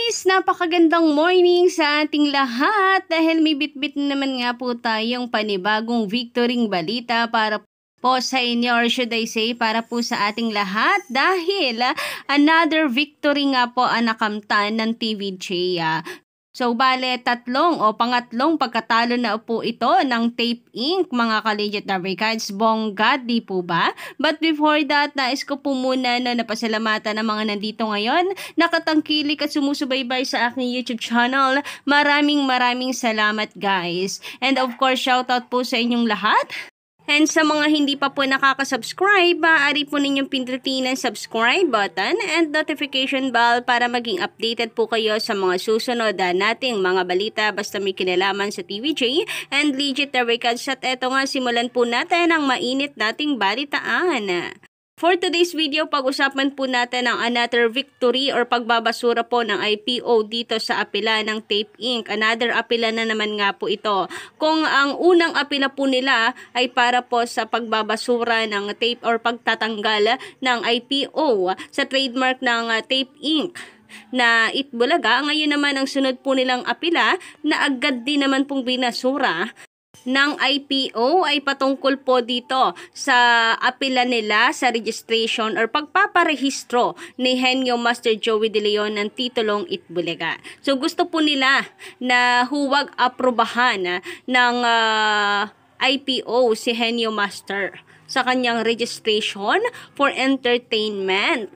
guys! Napakagandang morning sa ating lahat dahil may bitbit naman nga po tayong panibagong victory balita para po sa inyo, or should I say para po sa ating lahat dahil another victory nga po ang nakamtan ng TVJ. So, bale, pangatlong pagkatalo na po ito ng Tape Inc. Mga ka-legit na records, bongga, di po ba? But before that, nais ko po muna na napasalamatan ng mga nandito ngayon, nakatangkilik at sumusubaybay sa aking YouTube channel. Maraming salamat guys. And of course, shoutout po sa inyong lahat. And sa mga hindi pa po nakaka-subscribe, maaari po ninyong pindutin ang subscribe button and notification bell para maging updated po kayo sa mga susunod nating mga balita basta may kinalaman sa TVJ and legit na records. At eto nga, simulan po natin ang mainit nating balitaan. For today's video, pag-usapan po natin ang another victory or pagbabasura po ng IPO dito sa apela ng Tape Inc. Another apela na naman nga po ito. Kung ang unang apela po nila ay para po sa pagbabasura ng tape or pagtatanggal ng IPO sa trademark ng Tape Inc. na Itbulaga, ngayon naman ang sunod po nilang apela na agad din naman pong binasura ng IPO ay patungkol po dito sa apela nila sa registration or pagpaparehistro ni Henyo Master Joey De Leon ng titulong Itbulaga. So gusto po nila na huwag aprobahan ng IPO si Henyo Master sa kanyang registration for entertainment.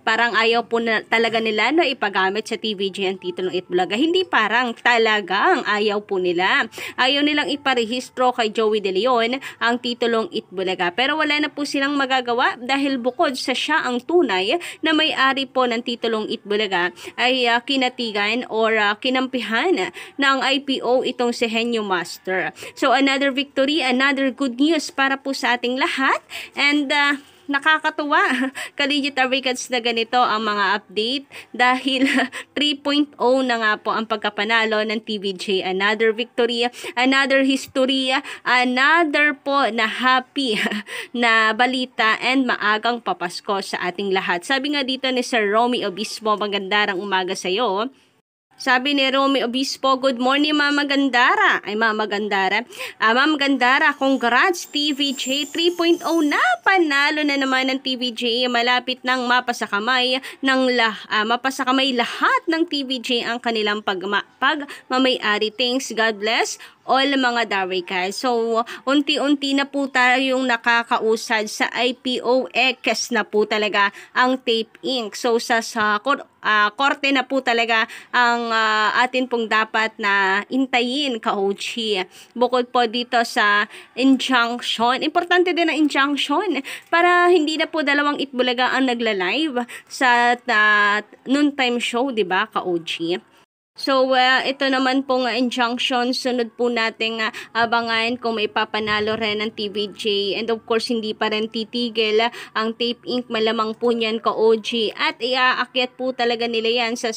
Parang ayaw po na talaga nila na ipagamit sa TVJ ang titulong Itbulaga. Hindi parang, talagang ayaw po nila. Ayaw nilang iparehistro kay Joey De Leon ang titulong Itbulaga. Pero wala na po silang magagawa dahil bukod sa siya ang tunay na may-ari po ng titulong Itbulaga ay kinatigan or kinampihan ng IPO itong si Henyo Master. So another victory, another good news para po sa ating lahat, and nakakatuwa ka-legit records na ganito ang mga update dahil 3.0 na nga po ang pagkapanalo ng TVJ. Another victory, another history, another po na happy na balita and maagang papasko sa ating lahat. Sabi nga dito ni Sir Romy Obispo, magandang umaga sa iyo. Sabi ni Romy Obispo, good morning Mama Gandara. Ay Mama Gandara. Mama Gandara, congrats TVJ 3.0 na. Panalo na naman ng TVJ. Malapit nang mapasakamay lahat ng TVJ ang kanilang pagmamayari. Thanks, God bless all mga Darika. So, unti-unti na po tayong nakakausad sa IPO X na po talaga ang Tape Inc. So, sa korte na po talaga ang atin pong dapat na intayin, ka-Ochi. Bukod po dito sa injunction, importante din ang injunction para hindi na po dalawang Itbulaga ang nagla-live sa noontime show, di ba, ka-Ochi? So, ito naman pong injunction, sunod po nating abangan kung may papanalo rin ng TVJ. And of course, hindi pa rin titigil ang Tape Inc. Malamang po niyan ka-OG. At iaakyat po talaga nila yan sa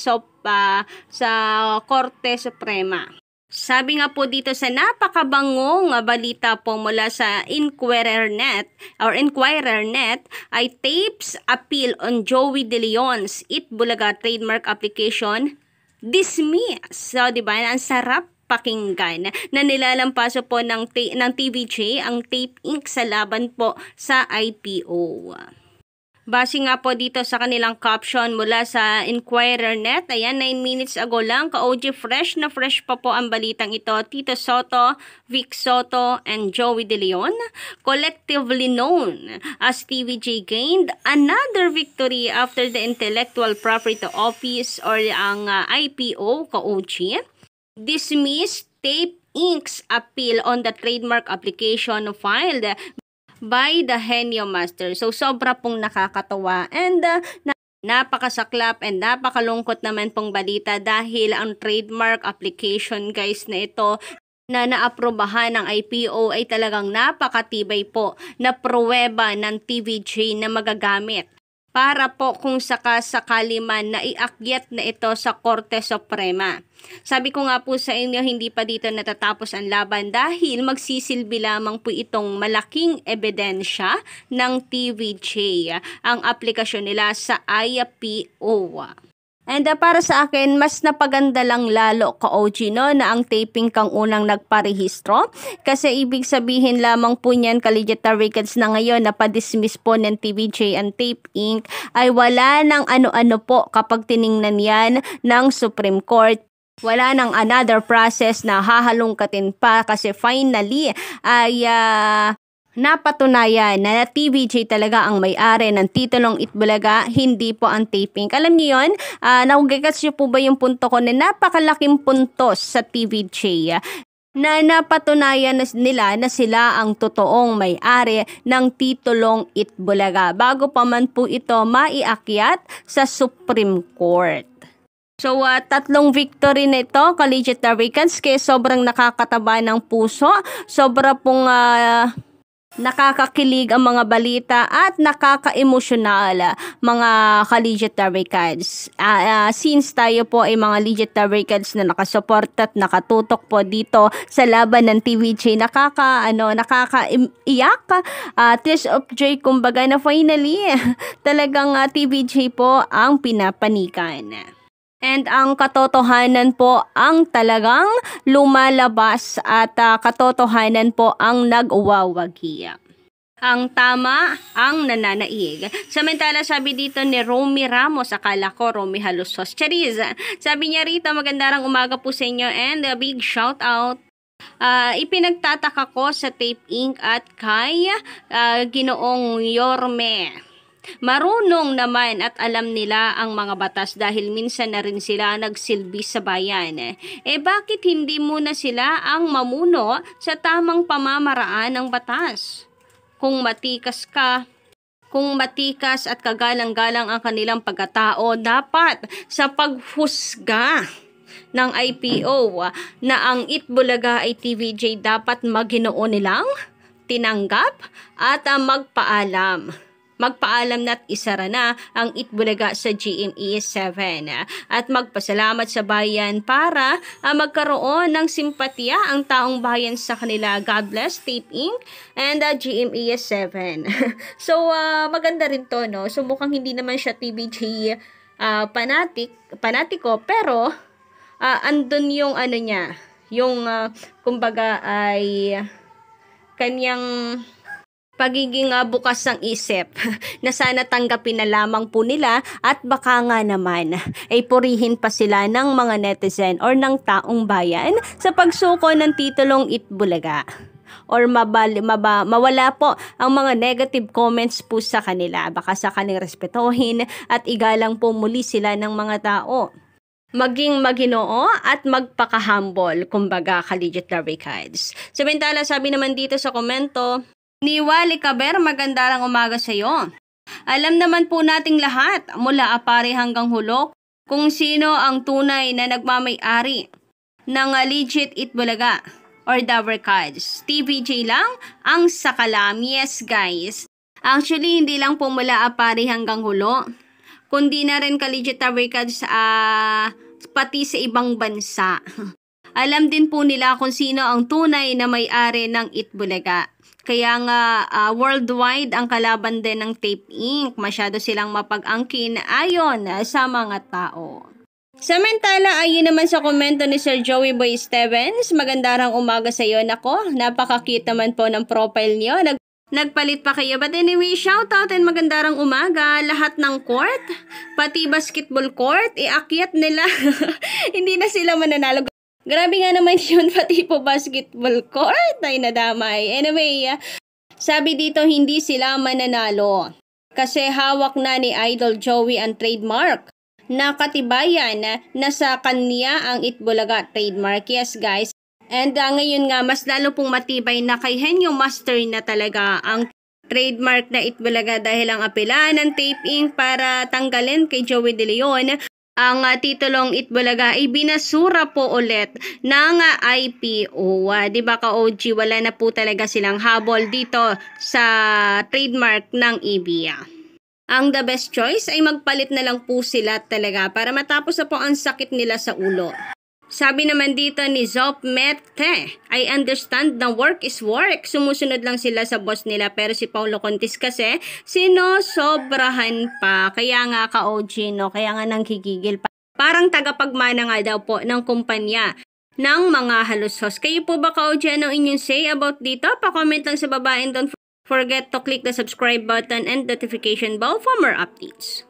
Korte Suprema. Sabi nga po dito sa napakabangong balita po mula sa Inquirer Net ay Tapes appeal on Joey De Leon's Itbulaga trademark application dismiss. So, diba? Ang sarap pakinggan na nilalampaso po ng TVJ ang Tape Inc. sa laban po sa IPO. Base nga po dito sa kanilang caption mula sa Inquirer Net, ayan, 9 minutes ago lang, ka-OG, fresh na fresh pa po ang balitang ito. Tito Soto, Vic Soto, and Joey De Leon, collectively known as TVJ, gained another victory after the Intellectual Property Office or ang IPO, ka-OG, dismissed Tape Inc.'s appeal on the trademark application filed by the Henyo Master. So, sobra pong nakakatawa and napakasaklap and napakalungkot naman pong balita dahil ang trademark application guys na ito na naaprobahan ng IPO ay talagang napakatibay po na pruweba ng TVJ na magagamit para po kung sakasakali man na iakyat na ito sa Korte Suprema. Sabi ko nga po sa inyo, hindi pa dito natatapos ang laban dahil magsisilbi lamang po itong malaking ebidensya ng TVJ, ang aplikasyon nila sa IPO. And para sa akin, mas napaganda lang lalo ka-OG, no, na ang taping kang unang nagparehistro. Kasi ibig sabihin lamang po niyan, Ka-Legit Records, na ngayon napadismiss po ng TVJ and Tape Inc. ay wala ng ano-ano po kapag tiningnan yan ng Supreme Court. Wala nang another process na hahalongkatin pa kasi finally ay napatunayan na TVJ talaga ang may-ari ng titulong Itbulaga, hindi po ang taping. Alam niyo yun? Nagigets niyo po ba yung punto ko na napakalaking puntos sa TVJ? Na napatunayan nila na sila ang totoong may-ari ng titulong Itbulaga bago pa man po ito maiakyat sa Supreme Court. So, tatlong victory na ito, Ka-Legit Records, kaya sobrang nakakataba ng puso, sobra pong nakakakilig ang mga balita at nakaka-emosyonal mga Ka-Legit Records. Since tayo po ay mga Legit Records na nakasupport at nakatutok po dito sa laban ng TVJ, nakakaiyak, tears of joy kumbaga na finally talagang TVJ po ang pinapanikan. And ang katotohanan po ang talagang lumalabas at katotohanan po ang nagwawagi. Ang tama ang nananaig. Samantala sabi dito ni Romy Ramos, akala ko Romy Halusos. Charis, sabi niya rito, magandang umaga po sa inyo and a big shout out. Ipinagtataka ko sa Tape Inc. at kay Ginoong Yorme. Marunong naman at alam nila ang mga batas dahil minsan na rin sila nagsilbi sa bayan. Bakit hindi muna sila ang mamuno sa tamang pamamaraan ng batas? Kung matikas at kagalang-galang ang kanilang pagkatao, dapat sa paghusga ng IPO na ang Itbulaga ay TVJ dapat Maginoo nilang tinanggap at magpaalam na't isara na ang Itbulaga sa GMA 7 at magpasalamat sa bayan para magkaroon ng simpatya ang taong bayan sa kanila. God bless Tape Inc. and GMA 7. So maganda rin to, no? So mukhang hindi naman siya TVJ panatiko, pero andun yung ano niya, yung kumbaga ay kanyang pagiging bukas ng isip na sana tanggapin na lamang po nila at baka nga naman ay purihin pa sila ng mga netizen or ng taong bayan sa pagsuko ng titulong Itbulaga. Or mawala po ang mga negative comments po sa kanila. Baka sakaling respetuhin at igalang po muli sila ng mga tao. Maging Maginoo at magpaka-humble, kumbaga Ka-Legit Records. Samantala, sabi naman dito sa komento ni Wally Caber, magandang umaga sa iyo. Alam naman po nating lahat, mula apare hanggang hulo, kung sino ang tunay na nagmamay-ari ng legit Itbulaga or the Records. TVJ lang ang sakalam. Yes guys. Actually, hindi lang po mula apare hanggang hulo, kundi na rin Ka-Legit Records pati sa ibang bansa. Alam din po nila kung sino ang tunay na may-ari ng Itbulaga. Kaya nga worldwide ang kalaban din ng Tape Inc. Masyado silang mapag-angkin ayon sa mga tao. Samantala, ayun naman sa komento ni Sir Joey Boy Stevens, magandang umaga sa iyo. Nako, napaka-cute naman po ng profile niyo. Nagpalit pa kayo. But anyway, shout out and magandang umaga. Lahat ng court, pati basketball court, iakyat nila. Hindi na sila mananalo. Grabe nga naman yun, pati po basketball court ay nadamay. Anyway, sabi dito hindi sila mananalo kasi hawak na ni Idol Joey ang trademark. Nakatibayan na sa kanya ang Itbulaga trademark. Yes guys. And ngayon nga, mas lalo pong matibay na kay Henyo Master na talaga ang trademark na Itbulaga dahil ang apela ng Tape Inc. para tanggalin kay Joey De Leon ang titulong Itbulaga ay binasura po ulit ng IPO. Diba ka-OG, wala na po talaga silang habol dito sa trademark ng EBIA. Ang the best choice ay magpalit na lang po sila talaga para matapos na po ang sakit nila sa ulo. Sabi naman dito ni Zop Mete, I understand na work is work. Sumusunod lang sila sa boss nila, pero si Paulo Contis kasi sinosobrahan pa. Kaya nga ka-OG, no? Kaya nga nang gigigil pa. parang tagapagmana nga daw po ng kumpanya ng mga halusos. Kayo po ba ka-OG, anong inyong say about dito? Pa-comment lang sa baba and don't forget to click the subscribe button and notification bell for more updates.